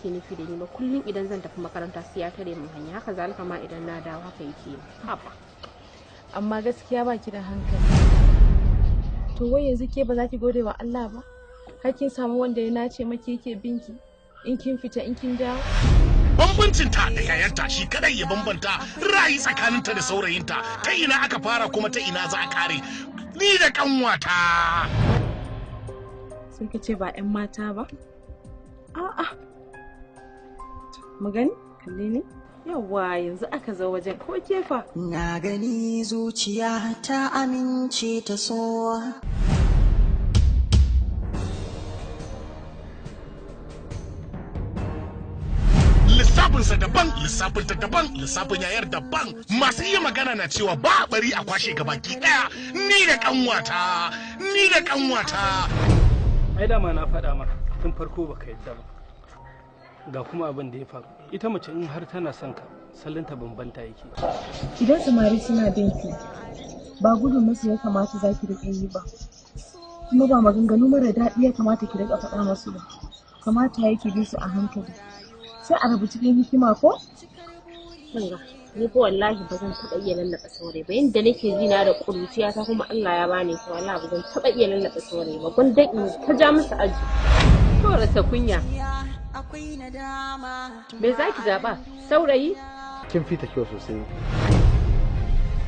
yake nufi da ni ba. Kullum idan zan tafi makaranta sai ya tare min hanya, haka zalika ma idan na dawo haka yake. Haba. Amma gaskiya baki da hankali. To wai yanzu ke ba za ki gode wa Allah ba? Har kin samu wanda ya nace maki yake binki in kin fita in kin dawo? Bambancin ta da yayarta shi kadai ya bambanta ra'ayi tsakaninta da saurayinta. Ta ina aka fara kuma ta ina za a kare. Ni da kanwata. Sun kace ba 'yan mata ba? A'a. Mu gani? Kalle ne? Yawwa yanzu aka zo wajen ko kefa. Na gani zuciya ta amince ta so. Lissafinsa daban, lissafinta daban, lissafin yayar daban. Masu iya magana na cewa ba bari a kwashe gabaki daya. Ni da kanwata, ni da kanwata. Ai dama na faɗa ma tun farko baka yadda ba. Ga kuma abin da ya faru. Ita mace in har tana son ka, salinta bambanta yake. Idan samari suna binki, ba gudun masu ya kamata za ki riƙe yi ba. Kuma ba maganganu mara daɗi ya kamata ki riƙa faɗa masu ba. Kamata ya ki bi su a hankali. Sai a rabu cikin hikima ko? Ni ko wallahi ba zan taɓa iya lallaba saurayi ba. Yanda nake ji na da ƙuruciya ta kuma Allah ya bani ko wallahi ba zan taɓa iya lallaba saurayi ba. Gwanda in ta ja musu aji. To rasa kunya. Me za ki zaɓa? Saurayi? Kin fita kyau sosai.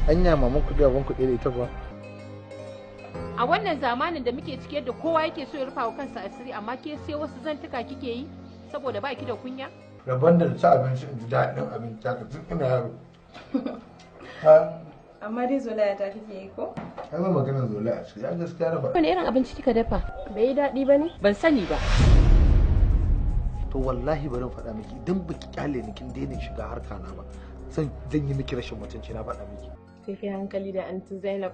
Anya maman kuɗi abin kuɗi da ita kuwa? A wannan zamanin da muke cike da kowa yake so ya rufa wa kansa asiri amma ke sai wasu zantuka kike yi saboda ba ki da kunya? Rabon da ci abinci in ji daɗin abinci ta tun ina yaro. Amma dai zolaya ta kike yi ko? Ai ba maganar zolaya ce, ya gaskiya na faɗa. Wani irin abinci kika dafa? Bai yi daɗi ba ne? Ban sani ba. To wallahi bari faɗa miki idan baki kyale ni kin daina shiga harka na ba. Zan yi miki rashin mutunci na faɗa miki. Sai kai hankali da Aunty Zainab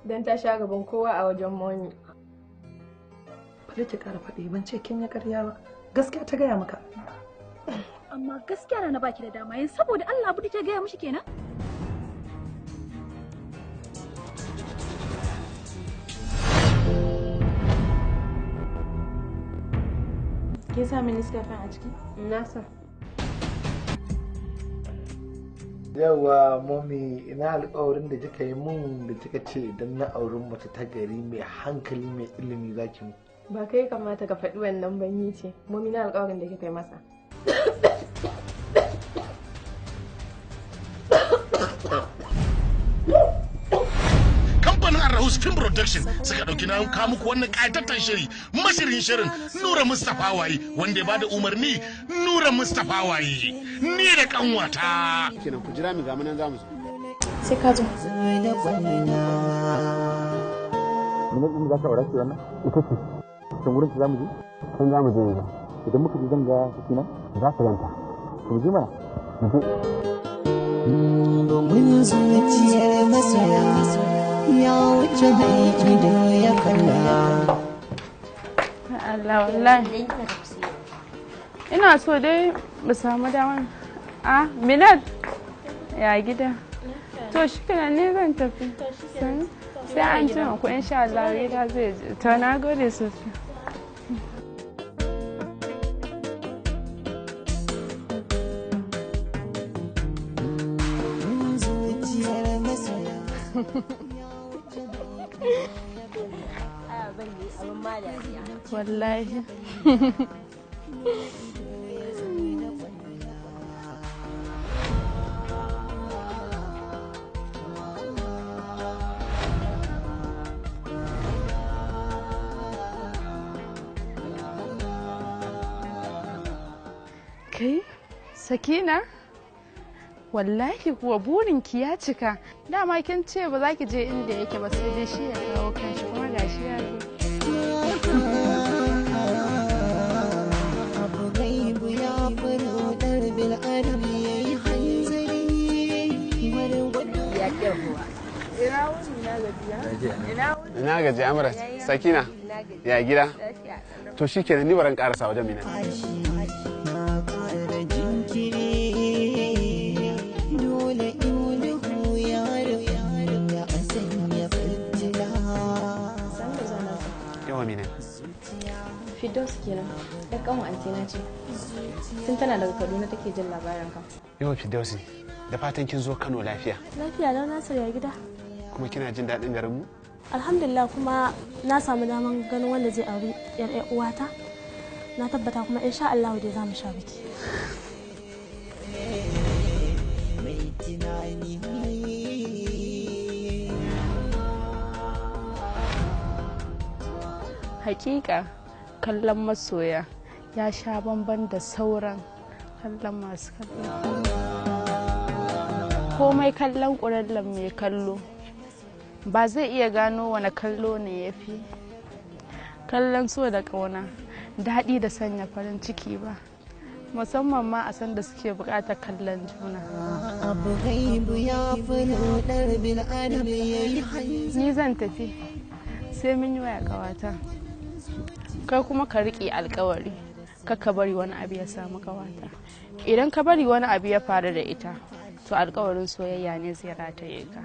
dan ta sha gaban kowa a wajen Moni. Bari ki ƙara faɗi ban ce kin ya karya ba. Gaskiya ta gaya maka. Amma gaskiya na baki da dama yin saboda Allah abu da ke gaya mishi kenan. Ke sa mini skafin a ciki? Na sa. Yawa mami ina alƙawarin da kika yi mun da kika ce idan na auren mace ta gari mai hankali mai ilimi zaki mu. Ba kai kamata ka faɗi wannan banyi ce. Mami na alƙawarin da kika yi masa. Kamfanin Arahus Film Production suka ɗauki na kawo muku wannan ƙayataccen shiri. Mashirin shirin Nura Mustapha Waye wanda ya bada umarni Nura Mustapha Waye. Ni da kanwata. Kenan ku jira mu ga munan zamu zo. Sai ka zo. Zai da kwanina. Mun yi za ka aure ki wannan? Ita ce. Kin wurin ki zamu je? Kan zamu je yanzu. Idan muka je zan ga kina za ka ganta. To je mana. Domin zuciyar masoya ya wuce haiki da ya kalla. Allah wallahi. Ina so dai mu samu daman. Ah, Minat. Ya gida. To shi kenan ne zan tafi. Sai an ji ku insha Allah gida zai je. To na gode sosai. Wallahi. Kai, Sakina? Wallahi kuwa burinki ya cika. Dama kin ce ba za ki je inda yake ba sai dai shi ya kawo kanshi kuma gashi ya zo. Abu gaibu ya faru darbil arbi yayi hanzari wani gudu ya kirhuwa. Ina wuni na gajiya? Ina gaji Amra. Sakina. Ya gida? To shikenan ni baran karasa wajen mina. Fidos kenan, da kanwa antina ce. Tun tana daga Kaduna take jin labarin ka. Yau Firdausi, da fatan kin zo Kano lafiya. Lafiya lau Nasir ya gida. Kuma kina jin daɗin garin mu? Alhamdulillah kuma na samu daman ganin wanda zai auri yar uwata. Na tabbata kuma insha Allah dai za mu sha biki. Hakika kallon masoya ya sha bamban da sauran kallon masu kallo. Komai kallon ƙurallen mai kallo ba zai iya gano wani kallo ne ya fi kallon so da ƙauna daɗi da sanya farin ciki ba, musamman ma a san da suke buƙatar kallon juna. Ni zan tafi sai mun yi waya ƙawata, kai kuma ka riƙe alƙawari ka bari wani abu ya samu ƙawata. Idan ka bari wani abu ya faru da ita to alƙawarin soyayya ne zai rataye ka.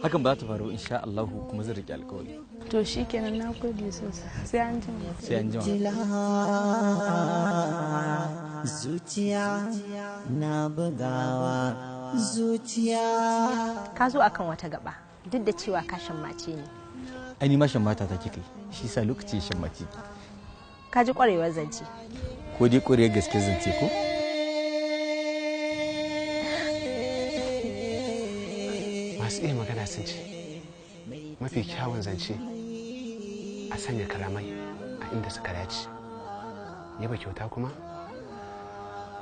Hakan ba za ta faru insha Allah, kuma zai riƙe alƙawari. To shikenan, na gode sosai. Sai an jima. Sai an jima. Zuciya na bugawa, zuciya. Ka zo akan wata gaba duk da cewa ka shammace ne. Ai ni ma shammata ta kike, shi sa lokaci shammace. Ka ji ƙwarewar zance. Ko dai ƙwarewar gaske zance ko? Masu iya magana sun ce mafi kyawun zance a sanya kalamai a inda suka dace. Yaba kyauta kuma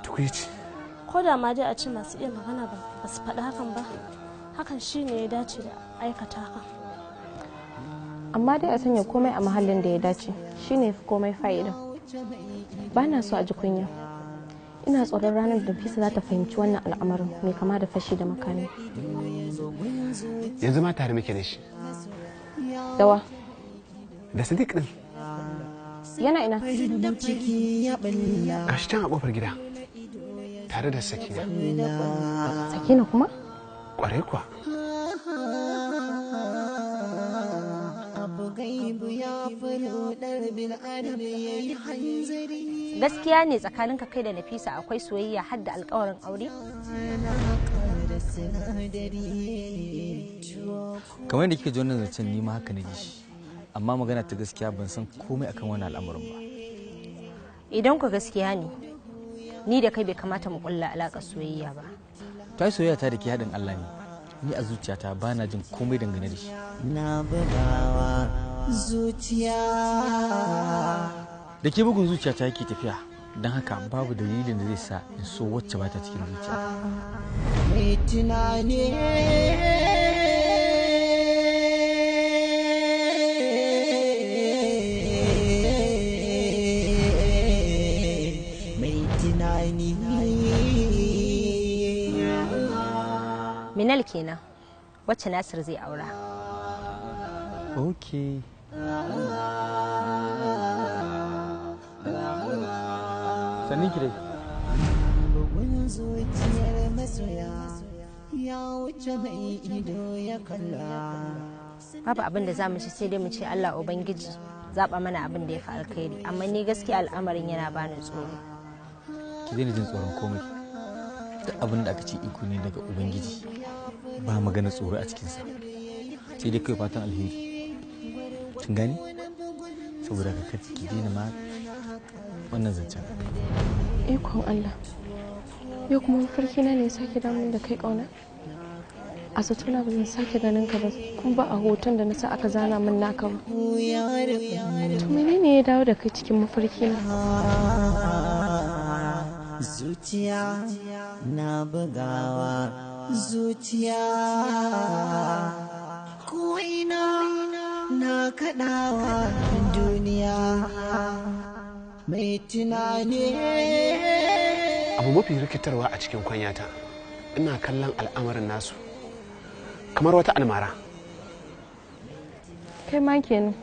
tukwici. Ko da ma dai a ce masu iya magana ba su faɗi hakan ba, hakan shine ya dace da aikata hakan. Amma dai a sanya komai a mahallin da ya dace shine fi komai fa'ida. Ba na so a ji kunya. Ina tsoron ranar da Nafisa za ta fahimci wannan al'amarin mai kama da fashi da makami. Yanzu ma tare muke da shi. Dawa? Da Sadiq din. Yana ina? Gashi can a kofar gida tare da Sakina. Sakina kuma? Kwarai kuwa. Gaskiya ne tsakaninka kai da Nafisa akwai soyayya har da alƙawarin aure? Kamar yadda kika ji wannan zancen ni ma haka na ji shi, amma magana ta gaskiya ban san komai akan wannan al'amarin ba. Idan ku gaskiya ne, ni da kai bai kamata mu kulla alaƙar soyayya ba. Ta soyayya ta da ke haɗin Allah ne, ni a zuciyata ba na jin komai dangane da shi. Na bugawa zuciya. Da ke bugun zuciyata yake tafiya, don haka babu dalilin da zai sa in so wacce ba ta cikin zuciya. Mai tunani Minal kenan, wacce Nasir zai aura. Okay. Sannin ki dai. Bugun zuciyar masoya ya wuce mai ido ya kalla. Babu abin da za mu ci sai dai mu ce Allah Ubangiji zaɓa mana abin da ya fi alkhairi, amma ni gaskiya al'amarin yana bani tsoro. Ki daina jin tsoron komai. Duk abin da aka ce iko ne daga Ubangiji, ba magana tsoro a cikinsa, sai dai kai fatan alheri. Kin gani? Saboda ka ki daina ma wannan zancen. Ikon Allah, yau kuma mafarki na ne sake damun da kai ƙauna? A zatona ba zan sake ganin ka ba, kuma ba a hoton da na sa aka zana min naka ba. To menene ya dawo da kai cikin mafarki na? Zuciya na bugawa, zuciya ko'ina na kaɗawa duniya mai tunani. Abu mafi rikitarwa a cikin kwanyata, ina kallon al'amarin nasu kamar wata almara. Kai ma kenan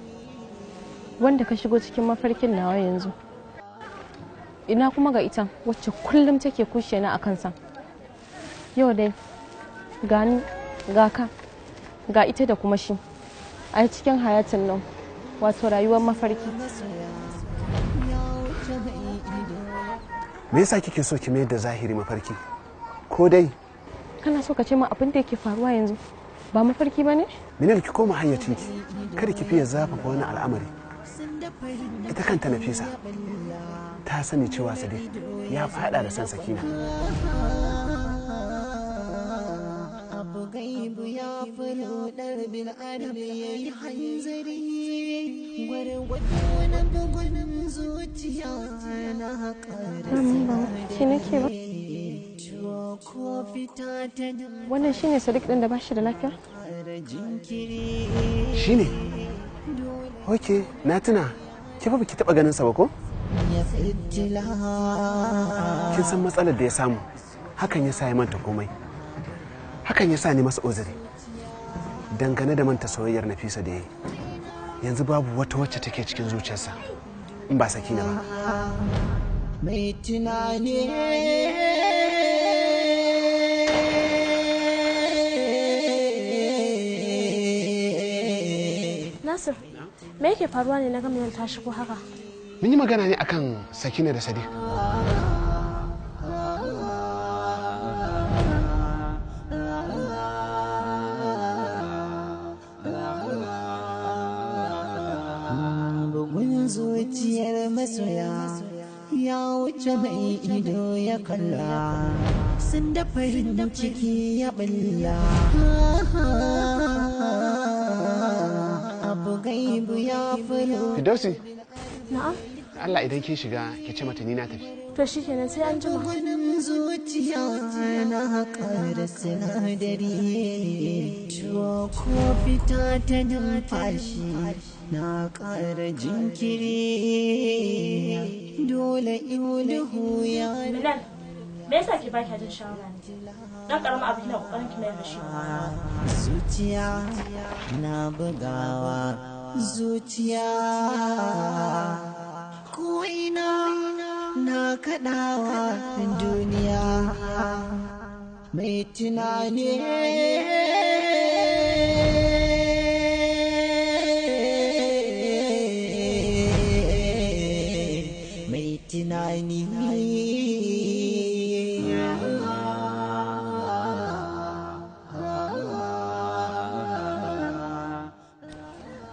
wanda ka shigo cikin mafarkin nawa yanzu. Ina kuma ga ita wacce kullum take kushe na akan sa. Yau dai gani ga ka ga ita da kuma shi a cikin hayatin nan, wato rayuwar mafarki. Me yasa kike so ki mayar da zahiri mafarki? Ko dai kana so ka ce ma abin da yake faruwa yanzu ba mafarki ba ne? Minal ki koma hayyacinki, kada ki fiye zafafa wani al'amari. Ita kanta Nafisa ta sani cewa Sadiq ya fada da san Sakina. Abu gaibu ya furo dar bil adam yayi hanzari gwargwado na bugun zuciya na shi nake ba. Wannan shine Sadiq din da ba shi da lafiya? Shine? Ok, na tuna, ke fa baki taba ganin sa ba ko? Kin san matsalar da ya samu, hakan ya sa ya manta komai. Hakan ya sa ni masa uzuri. Dangane da manta soyayyar Nafisa da yayi. Yanzu babu wata wacce take cikin zuciyarsa in ba Sakina ba. Mai tunani Nasir, me yake faruwa ne na ga Minal ta shigo haka? Mun yi magana ne akan Sakina da Sadiq. bugun zuciyar masoya ya wuce mai ido ya kalla sun da farin ciki ya balla abu gaibu ya furo. Fidausi. Na'am. Allah idan kin shiga ki ce mata ni na tafi. To shikenan sai an jima. Bugun zuciya na ƙara sinadari tuwo ko fita ta numfashi na ƙara jinkiri dole iluhu ya. Minal, me yasa ki baki jin shawara ne? Dan karamin abu kina kokarin ki mai rashi. Zuciya na bugawa zuciya ko ina na kaɗawa duniya mai tunani mai tunani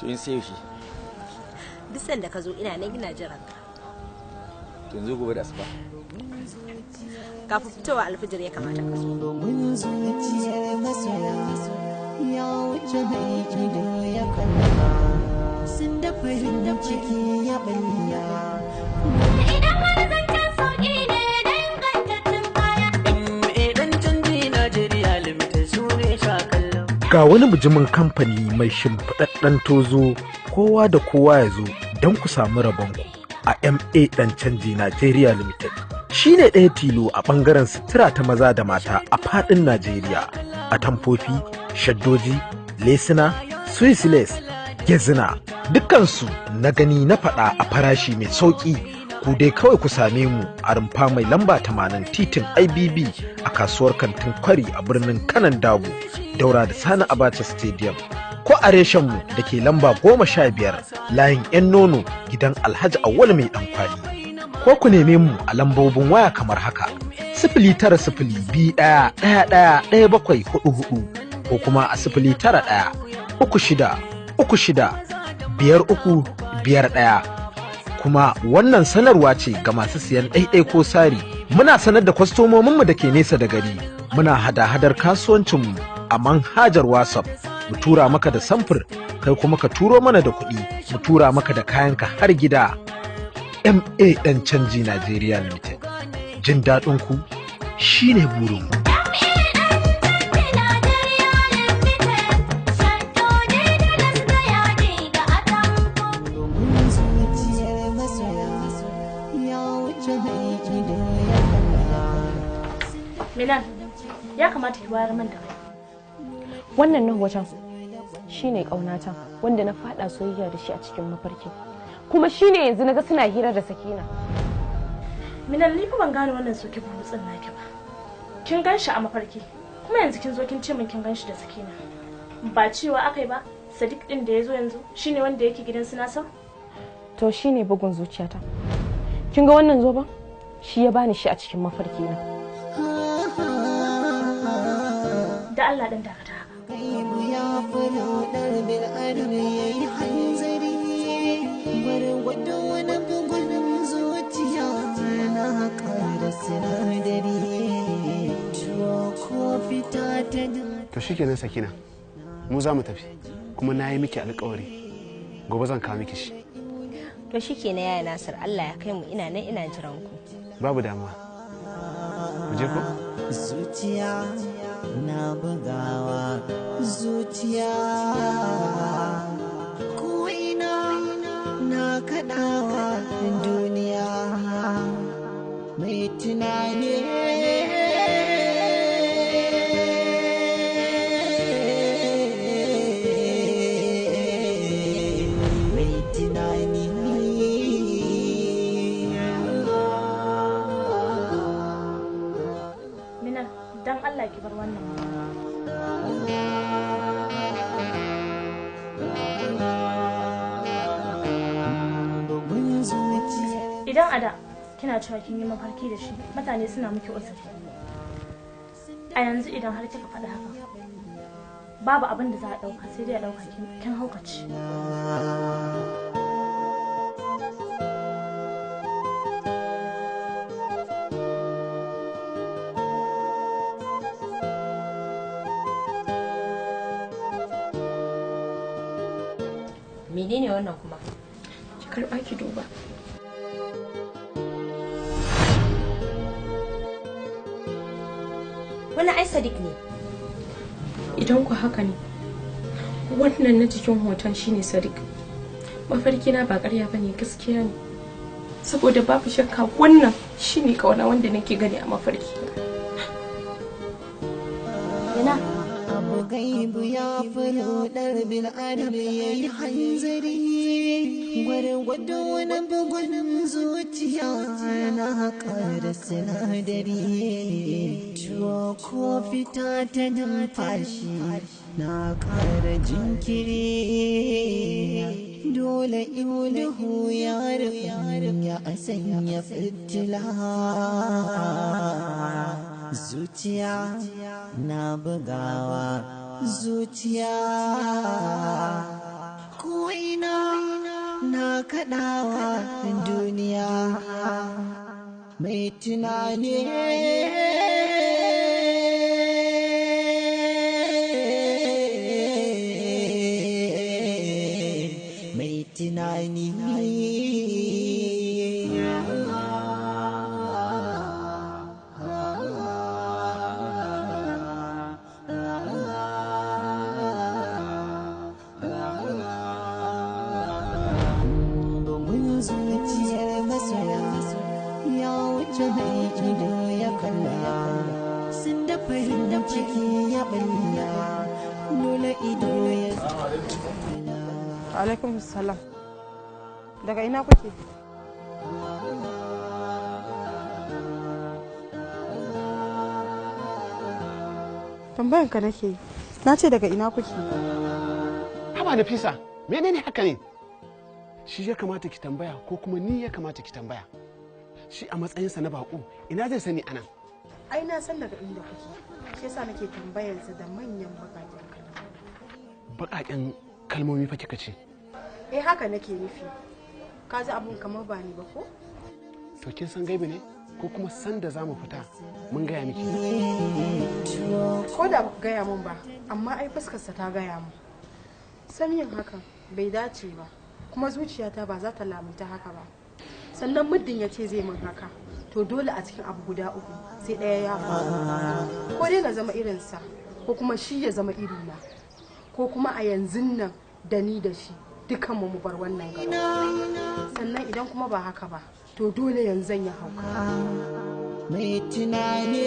in sai shi duk sanda ka zo ina nan ina jiran ka. Yanzu gobe da asuba kafin fitowa alfijir ya kamata ka zo. Bugun zuciyar masoya ya wuce mai ido ya kalla sun da farin ciki ya balla. Idan har zancen sauƙi ne dangantattun kaya. Idan canji Najeriya limited su ne shakallon. Ga wani bijimin kamfani mai shimfiɗaɗɗen tozo kowa da kowa ya zo don ku samu rabonku a MA ɗan canji Nigeria Limited. Shi ne ɗaya tilo a ɓangaren sutura ta maza da mata a faɗin Najeriya. A tamfofi, shaddoji, lesuna, Swiss lace, gezina, dukkansu na gani na faɗa a farashi mai sauƙi. Ku dai kawai ku same mu a rumfa mai lamba 80 titin IBB a kasuwar kantin kwari a birnin Kanan Dabo, daura da Sani Abacha Stadium. Ko a reshenmu da ke lamba 15 layin 'yan nono gidan Alhaji Awwal mai ɗankwali. Ko ku neme mu a lambobin waya kamar haka: 09021111744 ko kuma a 09136365351. Kuma wannan sanarwa ce ga masu siyan ɗaiɗai ko sari. Muna sanar da kwastomominmu da ke nesa da gari. Muna hada-hadar kasuwancinmu a manhajar WhatsApp. Mu tura maka da samfur, kai kuma ka turo mana da kuɗi. Mu tura maka da kayanka har gida. MA ɗan canji Nigeria Limited. Jin daɗin ku shine burin mu. Minal, ya kamata ki wayar min da kai. Wannan nan wajen shine ƙaunata wanda na faɗa soyayya da shi a cikin mafarki. Kuma shine yanzu naga suna hira da Sakina. Minal, ni fa ban gane wannan soke burutsin naki ba. Kin ganshi a mafarki, kuma yanzu kin zo kin ce min kin ganshi da Sakina. Ba cewa akai ba, Sadiq din da yazo yanzu shine wanda yake gidan su Nasir? To shine bugun zuciyata. Kin ga wannan zoben? shi ya bani shi a cikin mafarki na. Da Allah dan dakata haka. Gaibu ya furo bil armi yayi hanzari gwargwado wani bugun zuciya na ƙara sinadari tuwo ko fita ta to shikenan Sakina, mu za mu tafi kuma na yi miki alƙawari gobe zan kawo miki shi. To shikenan yaya Nasir, Allah ya kai mu, ina nan ina jiran ku. Babu damuwa. Mu je ko? Zuciya na bugawa, zuciya ko ina na kaɗawa duniya mai tunani. Dan Allah ki bar wannan. Idan a da kina cewa kin yi mafarki da shi, mutane suna miki uzuri. A yanzu idan har kika faɗi haka, babu abin da za a ɗauka sai dai a ɗauka kin haukace. Menene wannan kuma? Ki karɓa ki duba. Wani ai Sadiq ne. Idan ku haka ne, wannan na cikin hoton shine Sadiq. Mafarki na ba ƙarya bane, gaskiya ne. Saboda babu shakka wannan shine kauna wanda nake gani a mafarki. Ina abu gaibu ya furo bil armi yayi hanzari gwargwado wani bugun zuciya na ƙara sinadari tuwo ko fita ta numfashi na ƙara jinkiri dole duhu ya ya sanya fitila zuciya na bugawa zuciya ko ina na kaɗawa duniya mai tunani mai tunani zuciyar masoya ya wuce mai ido ya kalla sun da farin ciki ya balla dole ido ya alaikum salam. Daga ina kuke? Tambayan ka nake, na ce daga ina kuke? Haba Nafisa, menene haka ne? Shi ya kamata ki tambaya ko kuma ni ya kamata ki tambaya? Shi a matsayinsa na baƙo ina zai sani anan? Ai na san daga inda kuke, shi yasa nake tambayarsa da manyan baƙaƙen kalmomi. Baƙaƙen kalmomi fa kika ce? Eh haka nake nufi. Ka ji abun kamar ba ni ba ko? To kin san gaibi ne ko kuma san da zamu fita mun gaya miki? Ko da ba ku gaya mun ba, amma ai fuskarsa ta gaya mun. San yin hakan bai dace ba. Kuma zuciyata ba za ta lamunta haka ba. Sannan muddin ya ce zai min haka, to dole a cikin abu guda uku sai ɗaya ya faru. Ko dai na zama irinsa, ko kuma shi ya zama irina, ko kuma a yanzu nan da ni da shi dukanmu mu bar wannan gari. Sannan idan kuma ba haka ba, to dole yanzu zan yi hauka. mai tunani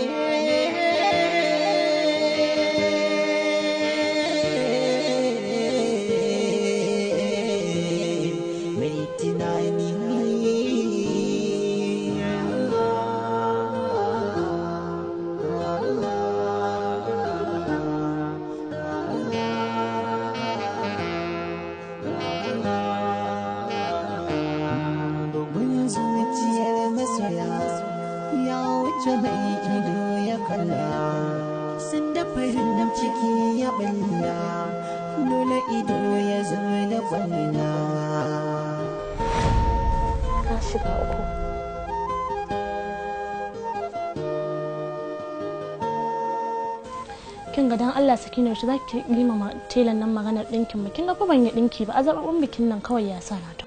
zuciyar masoya wuce mai ido ya kalla sun da farin ciki ya balla dole ido ya zo da kwalla ka shiga uku. Kin ga dan Allah Sakina shi zaki yi ma telan nan maganar dinkin mu. Kin ga fa ban yi dinki ba, azabin bikin nan kawai ya sa na ta.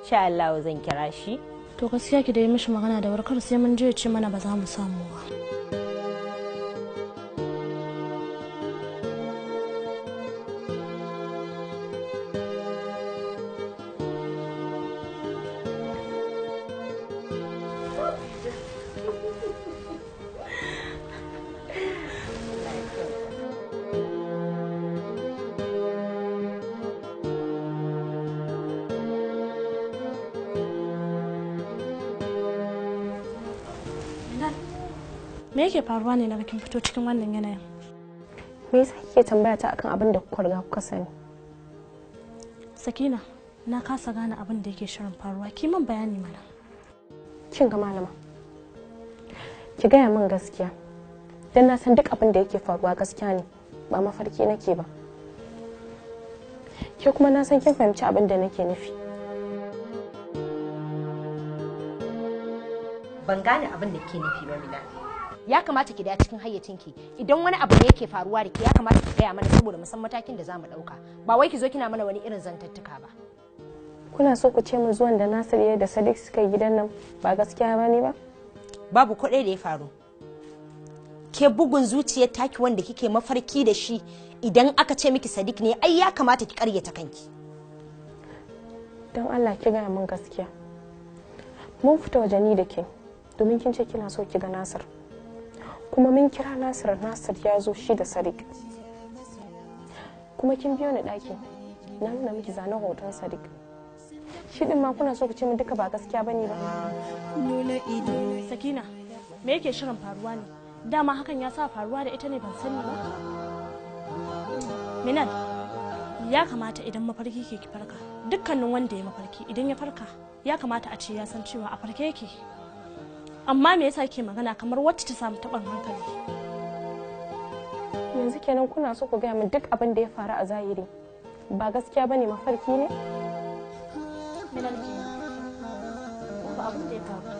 Insha Allah zan kira shi. To gaskiya ki dai mishi magana da warkar sai mun je ce mana ba za mu samu ba. Me yake faruwa ne daga kin fito cikin wannan yanayin? Me yasa kike tambaya ta akan abin da kuka riga kuka sani? Sakina, na kasa gane abin da yake shirin faruwa. Ki min bayani mana. Kin ga malama. Ki gaya min gaskiya. Dan na san duk abin da yake faruwa gaskiya ne, ba mafarki nake ba. Ke kuma na san kin fahimci abin da nake nufi. Ban gane abin da ke nufi ba Mina. Ya kamata ki da cikin hayyacinki. Idan wani abu ne yake faruwa da ke ya kamata ki gaya mana saboda mu san matakin da zamu dauka. Ba wai ki zo kina mana wani irin zantattuka ba. Kuna so ku ce mu zuwan da Nasir da Sadiq suka yi gidan nan ba gaskiya ba ne ba? Babu kuɗi da ya faru. Ke bugun zuciyar taki wanda kike mafarki da shi idan aka ce miki Sadiq ne ai ya kamata ki karyata kanki. Dan Allah ki gaya min gaskiya. Mun fita waje ni da ke domin kin ce kina so ki ga Nasir. Kuma mun kira Nasir ya zo shi da Sadiq. Kuma kin biyo ni ɗaki na nuna miki zanen hoton Sadiq. Shi din ma kuna so ku ce min duka ba gaskiya bane ba. Sakina, me yake shirin faruwa ne? Dama hakan ya sa faruwa da ita ne ban sani ba. Minal, ya kamata idan mafarki ke ki farka. Dukkanin wanda ya mafarki idan ya farka ya kamata a ce ya san cewa a farke yake. Amma me yasa ke magana kamar wacce ta samu taɓin hankali? Yanzu kenan kuna so ku gaya min duk abin da ya faru a zahiri ba gaskiya bane mafarki ne?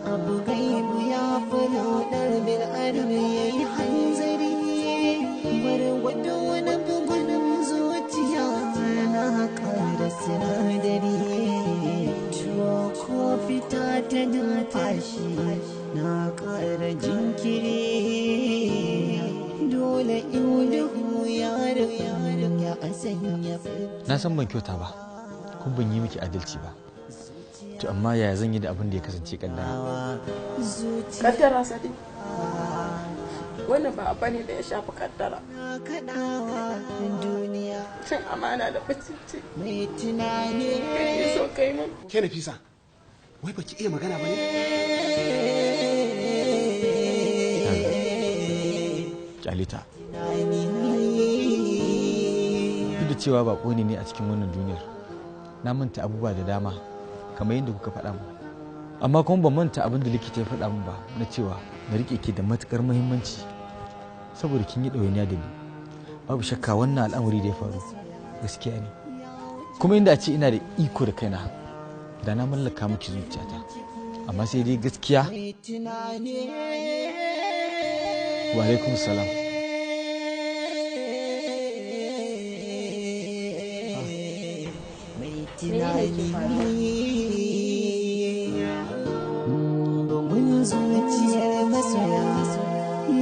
Abu gaibu ya fado dar bil adam yayi hanzari bar wani bugun zuciya na ƙara sinadari tuwo ko fita ta numfashi na ƙara jinkiri dole in duhu ya asanya. Na san ban kyauta ba kun ban yi miki adalci ba, to amma yaya zan yi da abin da ya kasance kaddara? Kaddara Sadiq, wannan ba abu ne da ya shafi kaddara. Cin amana da bacci mai tunani kake so kai mun. Ke Nafisa, wai baki iya magana ba ne? Kyalita. Duk da cewa bako ne a cikin wannan duniyar, na manta abubuwa da dama kamar yadda kuka faɗa mu. Amma kuma ban manta abin da likita ya faɗa min ba na cewa na riƙe ki da matukar muhimmanci saboda kin yi ɗawainiya da ni. Babu shakka wannan al'amari da ya faru gaskiya ne. Kuma inda a ce ina da iko da kaina da na mallaka miki zuciyata. Amma sai dai gaskiya. Wa alaikum salam. Bugun zuciyar masoya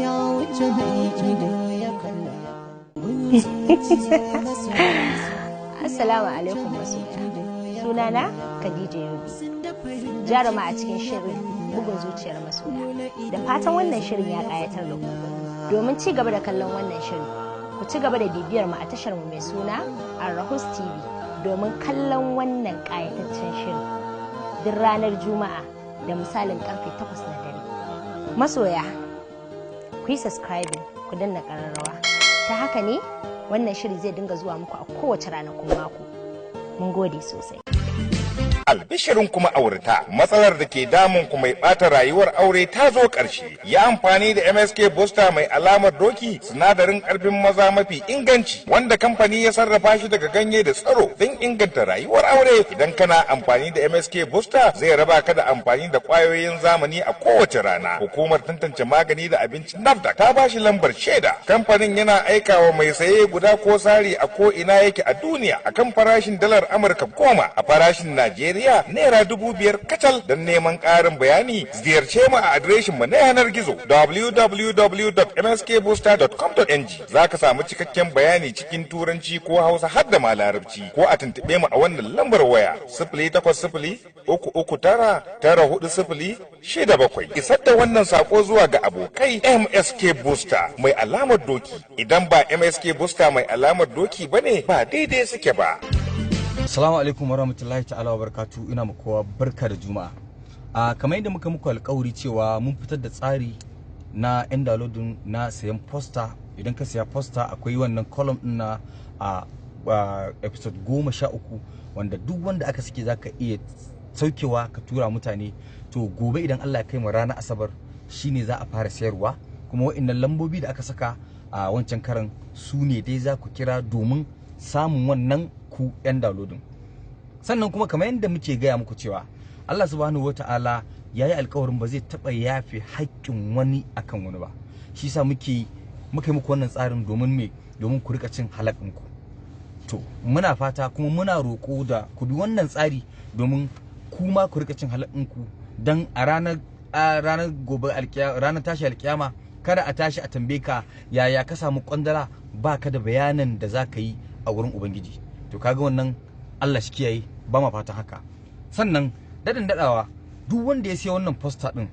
ya wuce mai ido ya kalla. Assalamu alaikum masoya. Sunana Khadija Yobi. Jaruma a cikin shirin bugun zuciyar masoya. Da fatan wannan shirin ya kayatar da ku. Domin ci gaba da kallon wannan shirin, ku ci gaba da bibiyar mu a tashar mu mai suna Arahus TV domin kallon wannan kayataccen shirin. Duk ranar Juma'a da misalin karfe 8 na dare. Masoya, ku yi subscribing, ku danna ƙararrawa. Ta haka ne wannan shiri zai dinga zuwa muku a kowace ranakun mako. Mun gode sosai. albishirin kuma aurata matsalar da ke damun ku mai bata rayuwar aure ta zo ƙarshe. Ya amfani da MSK Booster mai alamar doki, sinadarin ƙarfin maza mafi inganci wanda kamfani ya sarrafa shi daga ganye da tsaro don inganta rayuwar aure. Idan kana amfani da MSK Booster zai raba ka da amfani da ƙwayoyin zamani a kowace rana. Hukumar tantance magani da abinci NAFDAC ta bashi lambar shaida. Kamfanin yana aikawa mai saye guda ko sari a ko ina yake a duniya akan farashin dalar Amurka 10, a farashin Najeriya naira 5,000 kacal. Don neman ƙarin bayani ziyarce mu a adireshin mu na yanar gizo www.mskbooster.com.ng. Za ka samu cikakken bayani cikin turanci ko Hausa har da ma Larabci, ko a tuntuɓe mu a wannan lambar waya 080-339-9406. Isar da wannan sako zuwa ga abokai MSK Booster mai alamar doki. Idan ba MSK Booster mai alamar doki bane ba daidai suke ba. Assalamu alaikum warahmatullahi ta'ala wa barakatuh. Ina muku kowa barka da juma'a. Kamar yadda muka muku alƙawari cewa mun fitar da tsari na yan downloading na sayan poster. Idan ka saya poster akwai wannan column din na episode 13 wanda duk wanda aka sake zaka iya saukewa ka tura mutane. To gobe idan Allah ya kai mu ranar Asabar shine za a fara sayarwa, kuma wa'annan lambobi da aka saka a wancan karan su ne dai za ku kira domin samun wannan ku yan downloading. Sannan kuma kamar yadda muke gaya muku cewa Allah subhanahu wataala yayi alƙawarin ba zai taɓa yafe haƙƙin wani akan wani ba. Shi yasa muka yi muku wannan tsarin domin ku rika cin halakin ku. To muna fata kuma muna roƙo da ku bi wannan tsari domin kuma ku rika cin halakin ku, dan a ranar gobe ranar tashi alƙiyama kada a tashi a tambaye ka yaya ka samu kwandala baka da bayanan da zaka yi a wurin ubangiji. To kaga wannan Allah shi kiyaye, ba ma fatan haka. Sannan dadin dadawa duk wanda ya siya wannan poster din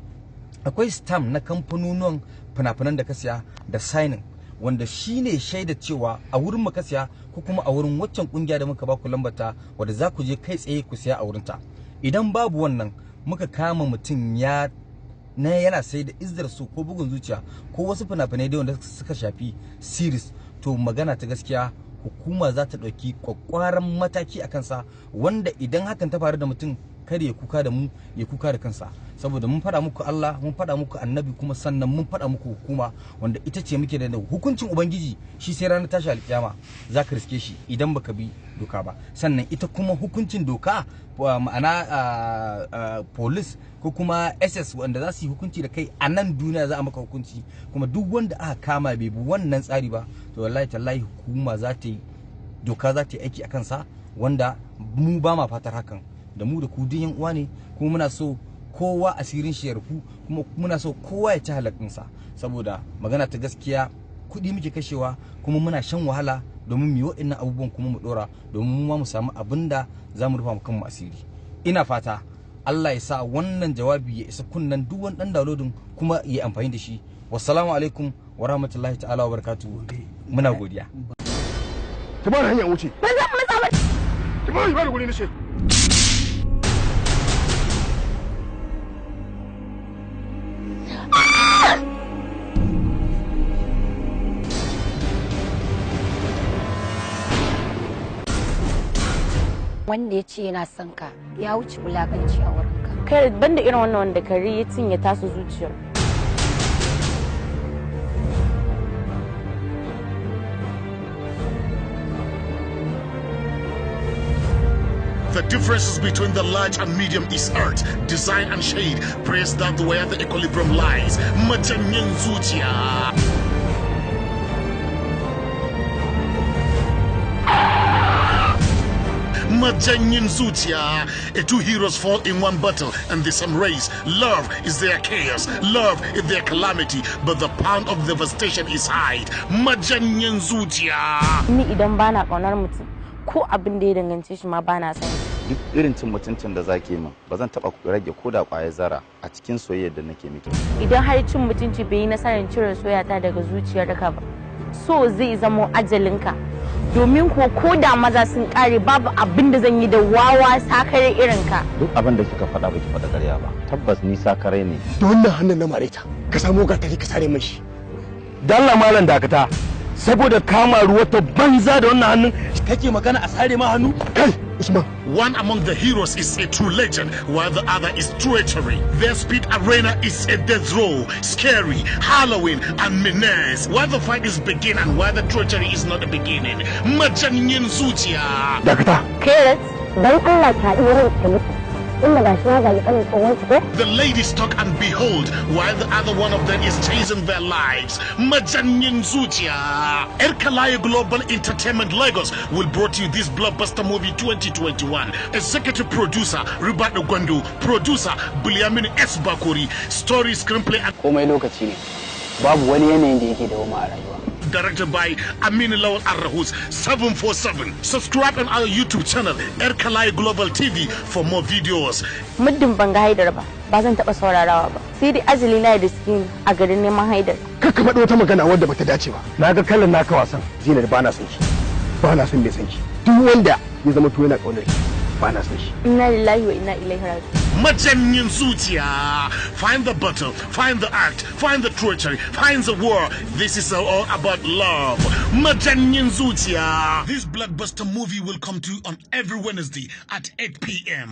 akwai stamp na kamfanonuwan fina-finan da ka siya da signing wanda shine shaida cewa a wurin mu ka siya ko kuma a wurin waccan kungiya da muka ba ku lambata wanda za ku je kai tsaye ku siya a wurin ta. Idan babu wannan muka kama mutum yana sai da izdar su ko bugun zuciya ko wasu fina-finai da wanda suka shafi series, to magana ta gaskiya hukuma za ta ɗauki kwakwaran mataki a kansa, wanda idan hakan ta faru da mutum kada ya kuka da mu, ya kuka da kansa, saboda mun faɗa muku Allah, mun faɗa muku annabi, kuma sannan mun faɗa muku hukuma wanda ita ce muke da hukuncin ubangiji shi sai ranar tashi alkiyama za ka riske shi idan baka bi doka ba. Sannan ita kuma hukuncin doka ma'ana police ko kuma SS wanda za su yi hukunci da kai a nan duniya za a maka hukunci, kuma duk wanda aka kama bai bi wannan tsari ba to wallahi tallahi hukuma za ta yi doka za ta yi aiki a kansa, wanda mu ba ma fatar hakan. Da mu da ku duk yan uwa ne, kuma muna so kowa asirin shi ya rufu, kuma muna so kowa ya ci halakinsa, saboda magana ta gaskiya kuɗi muke kashewa kuma muna shan wahala domin mu yi waɗannan abubuwan kuma mu ɗora domin mu ma mu samu abin da za mu rufa mu kanmu asiri. Ina fata Allah ya sa wannan jawabi ya isa kunnan duk wani ɗan downloading kuma ya yi amfani da shi. Wassalamu alaikum wa rahmatullahi ta'ala wa barakatuhu. Muna godiya. Ki ba hanya wuce. Ba zan matsa ba. Ki ba da guri ne ce. Wanda ya ce yana son ka ya wuce wulakanci a wurinka. Kai banda irin wannan wanda kare ya cinye tasu zuciyar. The differences between the large and medium is art, design and shade. Praise that where the equilibrium lies. Majanyin zuciya. Majanyin zuciya. Two heroes fall in one battle and the same race. Love is their chaos, love is their calamity, but the pound of devastation is high. Majanyin zuciya. Ni idan bana kaunar mutum ko abin da ya dangance shi ma bana san. Duk irin cin mutuncin da zaki min ba zan taba rage koda kwaye zara a cikin soyayyar da nake miki. Idan har cin mutunci bai yi nasarar cire soyayya daga zuciyarka ba, so zai zama ajalinka. Domin ko da maza sun kare babu abin da zan yi da wawa sakare irin ka. Duk abin da kika faɗa baki faɗa ƙarya ba. Tabbas ni sakare ne. Da wannan hannun na mareta ka samu gatari ka sare mishi. Dalla malam dakata saboda kama ruwa ta banza da wannan hannun kake magana a sare ma hannu? Kai Usman. One among the heroes is a true legend, while the other is treachery. Their speed arena is a death row, scary, Halloween, and menace. While the fight is beginning and while the treachery is not the beginning. Majanyin Zuciya. Dakata. Keres, dan Allah ta iya ran ta mutu. Inda ba shi ga alƙalin tsohon su ko? The ladies talk and behold, while the other one of them is chasing their lives. Majanyin Zuciya. Erkalaya Global Entertainment Lagos will brought you this blockbuster movie 2021. Executive producer Ribado Gwandu, producer Bilyamin S. Bakuri, story, screenplay and komai lokaci ne. Babu wani yanayin da yake dawo a rayuwa. Directed by Amin Lawal Arrahus 747. Subscribe on our YouTube channel Erkalaya Global TV for more videos. Muddin ban ga Haidar ba zan taɓa saurarawa ba. Sai dai ajali na da skin a garin neman Haidar. Kakka faɗi wata magana wadda bata dace ba. Na ga kallon naka wasan. Zinar ba na son ki. Ba na son mai son ki. Duk wanda ya zama to yana ƙaunar ki. Ba na son shi. Inna lillahi wa inna ilaihi raji'un. Majanyin Zuciya. Find the battle, find the act, find the treachery, find the war. This is all about love. Majanyin Zuciya. This blockbuster movie will come to you on every Wednesday at 8 p.m.